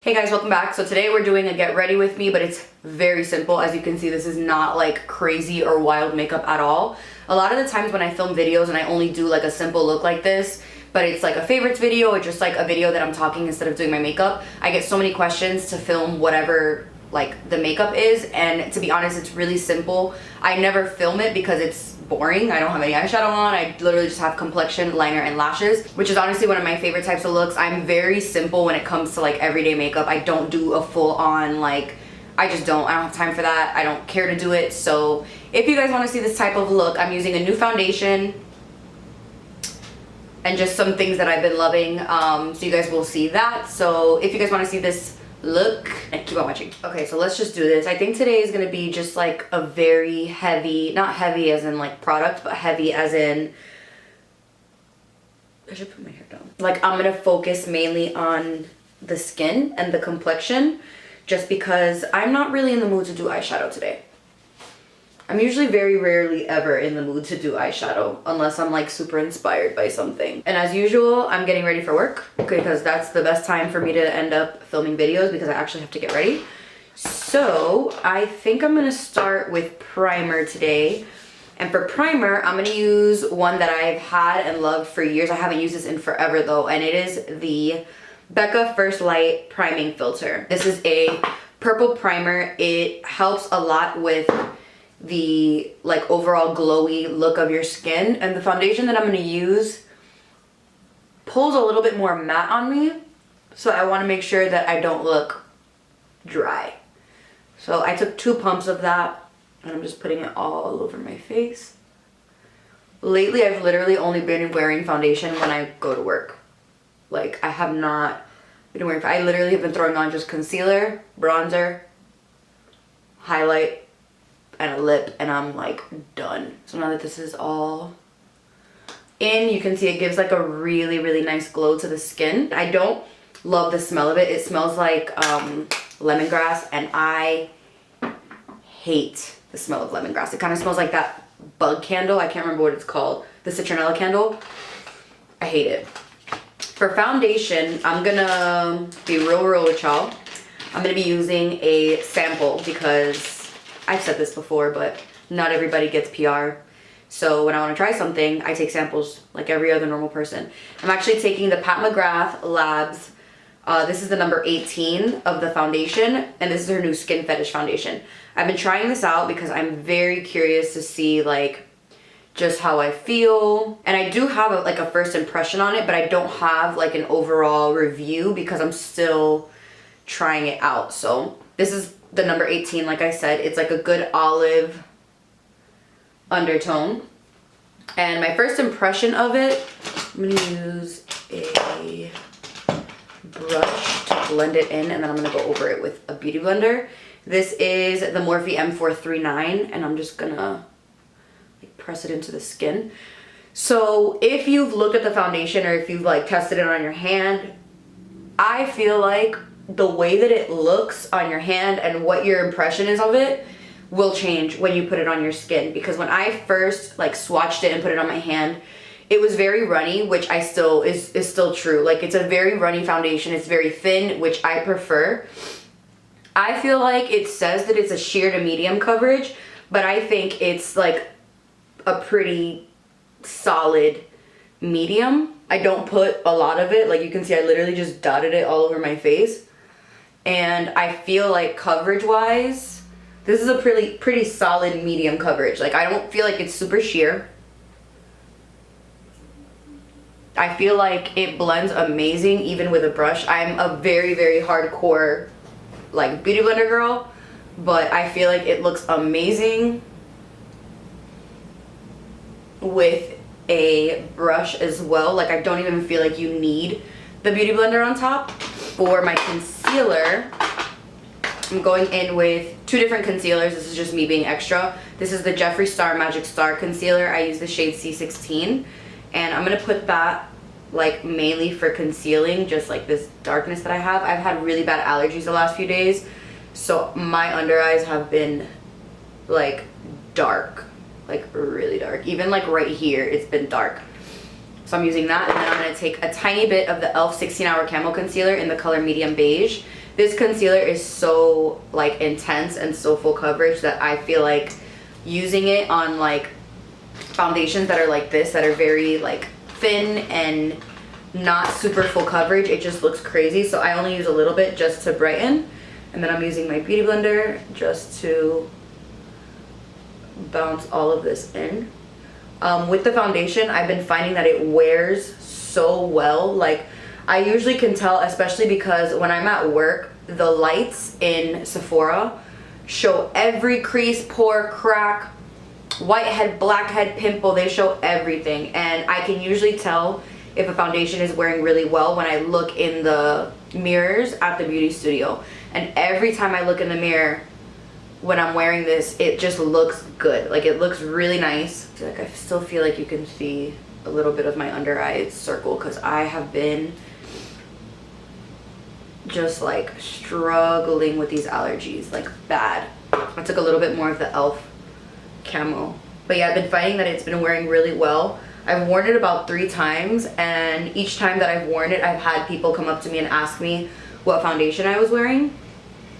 Hey guys, welcome back. So today we're doing a get ready with me, but it's very simple. As you can see, this is not like crazy or wild makeup at all. A lot of the times when I film videos and I only do like a simple look like this, but it's like a favorites video or just like a video that I'm talking instead of doing my makeup, I get so many questions to film whatever like the makeup is, and to be honest, it's really simple. I never film it because it's boring. I don't have any eyeshadow on. I literally just have complexion, liner, and lashes, which is honestly one of my favorite types of looks. I'm very simple when it comes to like everyday makeup. I don't do a full on like, I don't have time for that. I don't care to do it. So if you guys want to see this type of look, I'm using a new foundation and just some things that I've been loving. So you guys will see that. So if you guys want to see this look, and keep on watching. Okay, so let's just do this. I think today is gonna be just like a very heavy, not heavy as in like product, but heavy as in, I should put my hair down. Like I'm gonna focus mainly on the skin and the complexion, just because I'm not really in the mood to do eyeshadow today. I'm usually very rarely ever in the mood to do eyeshadow unless I'm like super inspired by something. And as usual, I'm getting ready for work because that's the best time for me to end up filming videos because I actually have to get ready. So I think I'm gonna start with primer today. And for primer, I'm gonna use one that I've had and loved for years. I haven't used this in forever though, and it is the Becca First Light Priming Filter. This is a purple primer. It helps a lot with the like overall glowy look of your skin, and the foundation that I'm going to use pulls a little bit more matte on me, so I want to make sure that I don't look dry. So I took 2 pumps of that and I'm just putting it all over my face. Lately I've literally only been wearing foundation when I go to work. Like I have not been wearing, I literally have been throwing on just concealer, bronzer, highlight, and a lip, and I'm like done. So now that this is all in, you can see it gives like a really nice glow to the skin. I don't love the smell of it. It smells like lemongrass, and I hate the smell of lemongrass. It kind of smells like that bug candle. I can't remember what it's called. The citronella candle. I hate it. For foundation, I'm gonna be real with y'all. I'm gonna be using a sample because I've said this before, but not everybody gets PR. So when I want to try something, I take samples like every other normal person. I'm actually taking the Pat McGrath Labs. This is the number 18 of the foundation, and this is her new Skin Fetish foundation. I've been trying this out because I'm very curious to see like just how I feel. And I do have like a first impression on it, but I don't have like an overall review because I'm still trying it out. So this is the number 18, like I said. It's like a good olive undertone. And my first impression of it, I'm gonna use a brush to blend it in, and then I'm gonna go over it with a beauty blender. This is the Morphe M439, and I'm just gonna like press it into the skin. So if you've looked at the foundation or if you've like tested it on your hand, I feel like the way that it looks on your hand and what your impression is of it will change when you put it on your skin. Because when I first like swatched it and put it on my hand, it was very runny, which I still is still true. Like it's a very runny foundation. It's very thin, which I prefer. I feel like it says that it's a sheer to medium coverage, but I think it's like a pretty solid medium. I don't put a lot of it. Like you can see, I literally just dotted it all over my face. And I feel like coverage wise, this is a pretty solid medium coverage. Like I don't feel like it's super sheer. I feel like it blends amazing even with a brush. I'm a very hardcore like beauty blender girl, but I feel like it looks amazing with a brush as well. Like I don't even feel like you need the beauty blender on top. For my concealer, I'm going in with 2 different concealers. This is just me being extra. This is the Jefree Star Magic Star concealer. I use the shade C16, and I'm gonna put that like mainly for concealing just like this darkness that I have. I've had really bad allergies the last few days, so my under eyes have been like dark, like really dark. Even like right here, it's been dark. So I'm using that, and then I'm going to take a tiny bit of the e.l.f. 16 Hour Camo Concealer in the color Medium Beige. This concealer is so like intense and so full coverage that I feel like using it on like foundations that are like this, that are very like thin and not super full coverage, it just looks crazy. So I only use a little bit just to brighten, and then I'm using my beauty blender just to bounce all of this in. With the foundation, I've been finding that it wears so well. Like, I usually can tell, especially because when I'm at work, the lights in Sephora show every crease, pore, crack, whitehead, blackhead, pimple. They show everything, and I can usually tell if a foundation is wearing really well when I look in the mirrors at the beauty studio. And every time I look in the mirror when I'm wearing this, it just looks good. Like, it looks really nice. Like, I still feel like you can see a little bit of my under eye circle because I have been just like struggling with these allergies, like bad. I took a little bit more of the e.l.f. Camo. But yeah, I've been finding that it's been wearing really well. I've worn it about 3 times, and each time that I've worn it, I've had people come up to me and ask me what foundation I was wearing.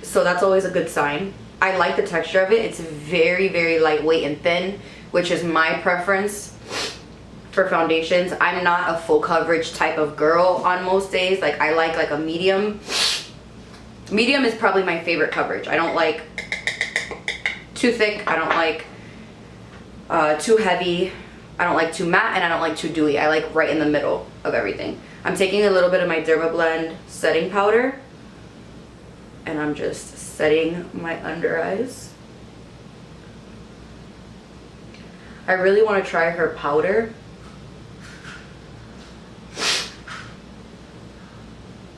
So that's always a good sign. I like the texture of it. It's very, very lightweight and thin, which is my preference for foundations. I'm not a full coverage type of girl on most days. Like, I like a medium. Medium is probably my favorite coverage. I don't like too thick. I don't like too heavy. I don't like too matte, and I don't like too dewy. I like right in the middle of everything. I'm taking a little bit of my Dermablend setting powder, and I'm just setting my under eyes. I really want to try her powder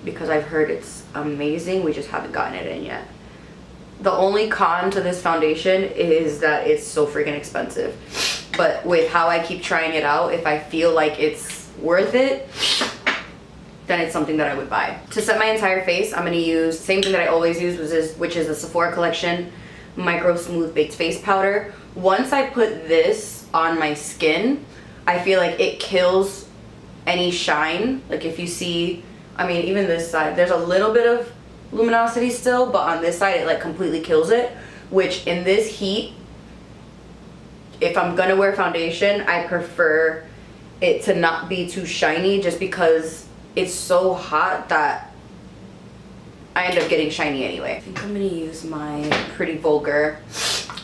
because I've heard it's amazing. We just haven't gotten it in yet. The only con to this foundation is that it's so freaking expensive. But with how I keep trying it out, if I feel like it's worth it, then it's something that I would buy. To set my entire face, I'm going to use the same thing that I always use, which is the Sephora Collection Microsmooth Baked Face Powder. Once I put this on my skin, I feel like it kills any shine. Like, if you see, I mean, even this side, there's a little bit of luminosity still, but on this side, it like completely kills it, which in this heat, if I'm gonna wear foundation, I prefer it to not be too shiny, just because it's so hot that I end up getting shiny anyway. I think I'm gonna use my Pretty Vulgar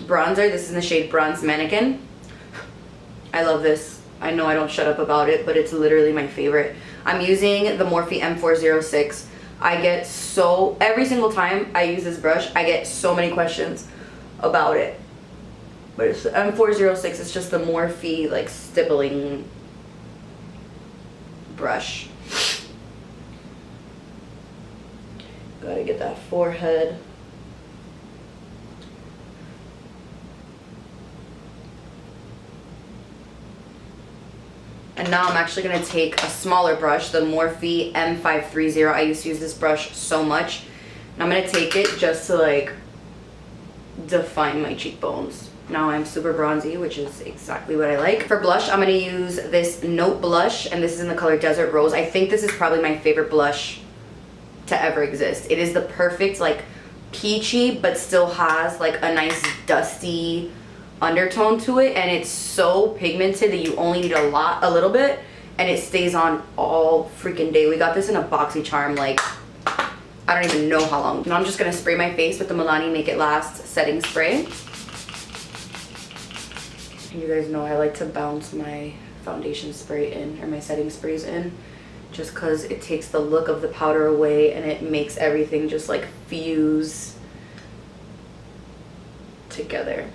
bronzer. This is in the shade Bronze Mannequin. I love this. I know I don't shut up about it, but it's literally my favorite. I'm using the Morphe M406. I get so, every single time I use this brush, I get so many questions about it. But it's the M406, it's just the Morphe like stippling brush. Gotta get that forehead. And now I'm actually gonna take a smaller brush, the Morphe M530. I used to use this brush so much. And I'm gonna take it just to like define my cheekbones. Now I'm super bronzy, which is exactly what I like. For blush, I'm gonna use this Note blush, and this is in the color Desert Rose. I think this is probably my favorite blush to ever exist. It is the perfect like peachy, but still has like a nice dusty undertone to it, and it's so pigmented that you only need a little bit, and it stays on all freaking day. We got this in a BoxyCharm, like, I don't even know how long. Now I'm just gonna spray my face with the Milani Make It Last setting spray. You guys know I like to bounce my foundation spray in, or my setting sprays in, just because it takes the look of the powder away and it makes everything just like fuse together.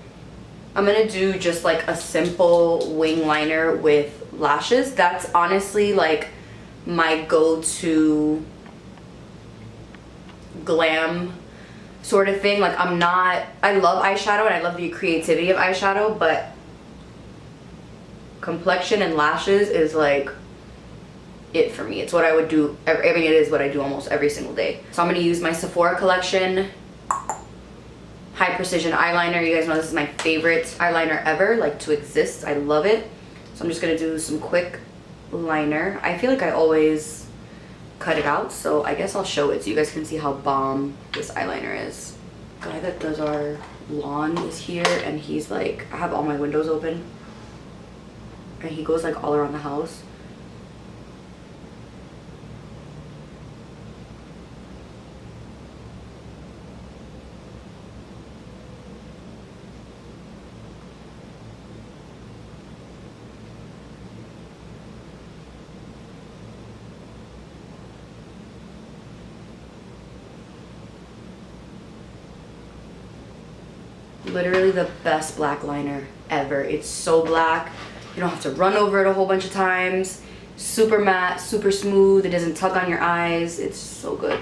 I'm gonna do just like a simple wing liner with lashes. That's honestly like my go-to glam sort of thing. Like, I love eyeshadow and I love the creativity of eyeshadow, but complexion and lashes is like it for me. It's what I would do. I mean, it is what I do almost every single day. So I'm gonna use my Sephora Collection High Precision eyeliner. You guys know this is my favorite eyeliner ever, like to exist. I love it. So I'm just gonna do some quick liner. I feel like I always cut it out, so I guess I'll show it so you guys can see how bomb this eyeliner is. The guy that does our lawn is here, and he's like, I have all my windows open, and he goes like all around the house. Literally the best black liner ever. It's so black. You don't have to run over it a whole bunch of times. Super matte, super smooth. It doesn't tug on your eyes. It's so good.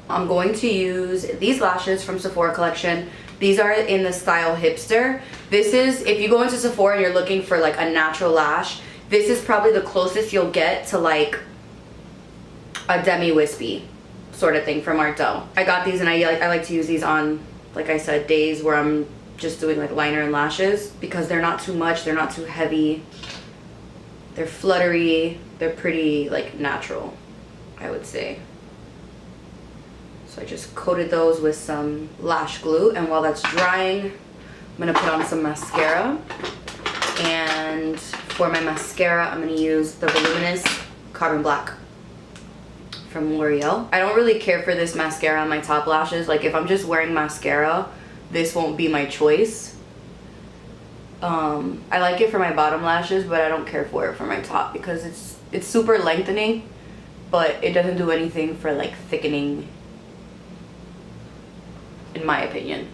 I'm going to use these lashes from Sephora collection. These are in the style Hipster. This is, if you go into Sephora and you're looking for like a natural lash, this is probably the closest you'll get to like a demi-wispy sort of thing from Ardell. I got these and I like to use these on, like I said, days where I'm just doing like liner and lashes, because they're not too much, they're not too heavy, they're fluttery, they're pretty like natural, I would say. So I just coated those with some lash glue, and while that's drying, I'm gonna put on some mascara. And for my mascara, I'm gonna use the Voluminous Carbon Black from Loreal. I don't really care for this mascara on my top lashes. Like if I'm just wearing mascara, this won't be my choice. I like it for my bottom lashes, but I don't care for it for my top because it's super lengthening, but it doesn't do anything for like thickening, in my opinion.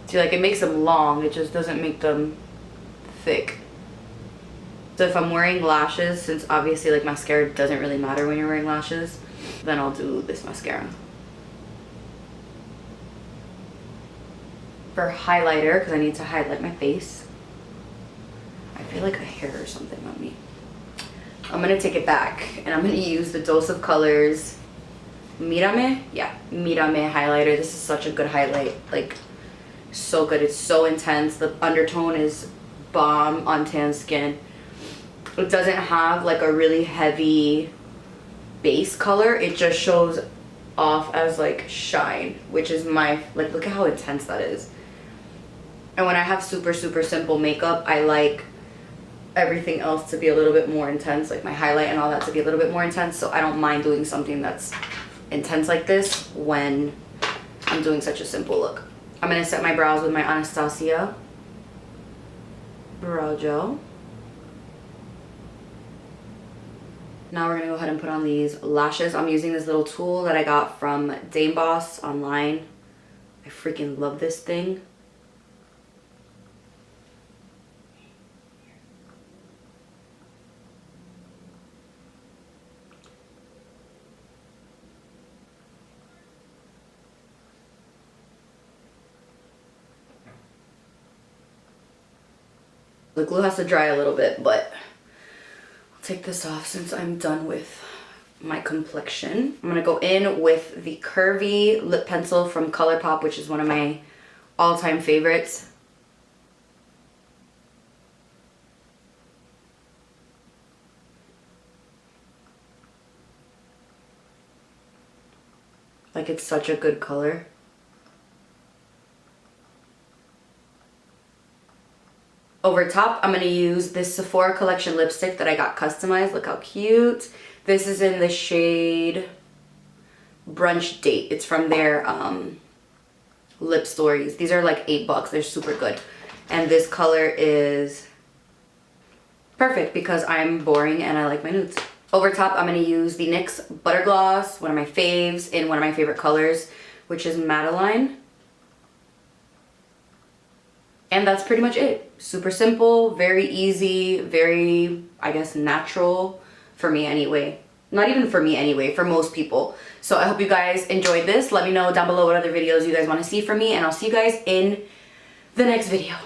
See, like it makes them long, it just doesn't make them thick. So if I'm wearing lashes, since obviously like mascara doesn't really matter when you're wearing lashes, then I'll do this mascara. For highlighter, because I need to highlight my face, I feel like a hair or something on me. I'm gonna take it back and I'm gonna use the Dose of Colors Mirame? Yeah, Mirame highlighter. This is such a good highlight, like so good. It's so intense. The undertone is bomb on tan skin. It doesn't have like a really heavy base color. It just shows off as like shine, which is my, like, look at how intense that is. And when I have super simple makeup, I like everything else to be a little bit more intense, like my highlight and all that to be a little bit more intense. So I don't mind doing something that's intense like this when I'm doing such a simple look. I'm gonna set my brows with my Anastasia brow gel. Now we're gonna go ahead and put on these lashes. I'm using this little tool that I got from Dame Boss online. I freaking love this thing. The glue has to dry a little bit, but I'll take this off since I'm done with my complexion. I'm gonna go in with the Curvii lip pencil from Colourpop, which is one of my all-time favorites. Like, it's such a good color. Over top, I'm gonna use this Sephora collection lipstick that I got customized. Look how cute. This is in the shade Brunch Date. It's from their lip stories. These are like $8. They're super good. And this color is perfect because I'm boring and I like my nudes. Over top, I'm gonna use the NYX Butter Gloss, one of my faves, in one of my favorite colors, which is Madeline. And that's pretty much it. Super simple, very easy, very, I guess, natural for me anyway. Not even for me anyway, for most people. So I hope you guys enjoyed this. Let me know down below what other videos you guys want to see from me, and I'll see you guys in the next video.